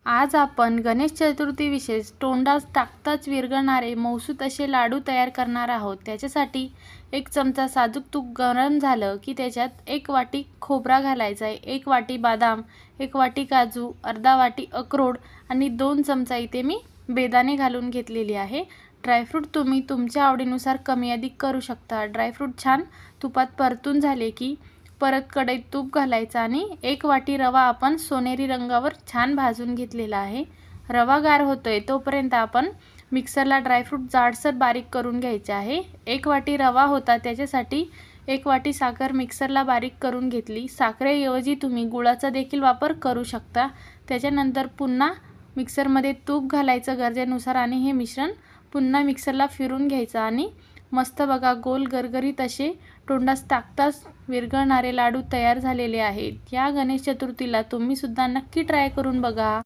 आज आपण गणेश चतुर्थी विशेष तोंडात टाकताच विरघळणारे मऊसूत असे लाडू तयार करणार आहोत। त्याच्यासाठी 1 चमचा साजूक तूप गरम झालं की त्याच्यात 1 वाटी खोबरा घालायचा आहे, 1 वाटी बदाम, 1 वाटी काजू, अर्धा वाटी अक्रोड आणि 2 चमचा इथे मी बेदाणे घालून घेतलेली आहे। ड्रायफ्रूट तुम्ही तुमच्या आवडीनुसार कमी अधिक करू शकता। ड्रायफ्रूट छान तुपात परतून झाले की परत कढईत तूप घालायचं आणि 1 वाटी रवा आपण सोनेरी रंगावर छान भाजून घेतलेला आहे। रवा गार होतोय तोपर्यंत आपण मिक्सरला ड्रायफ्रूट जाडसर बारीक करून घ्यायचे आहे। 1 वाटी रवा होता त्याच्यासाठी 1 वाटी साखर मिक्सरला बारीक करून घेतली। साखरेऐवजी तुम्ही गुळाचा देखील वापर करू शकता। त्याच्यानंतर पुन्हा मिक्सरमध्ये तूप घालायचं गरजेनुसार आणि हे मिश्रण पुन्हा मिक्सरला फिरून घ्यायचं आणि मस्त बघा गोल गरगरीत असे तोंडात टाकताच विरघळणारे लाडू तयार झालेले आहेत। या गणेश चतुर्थीला तुम्ही सुद्धा नक्की ट्राय करून बघा।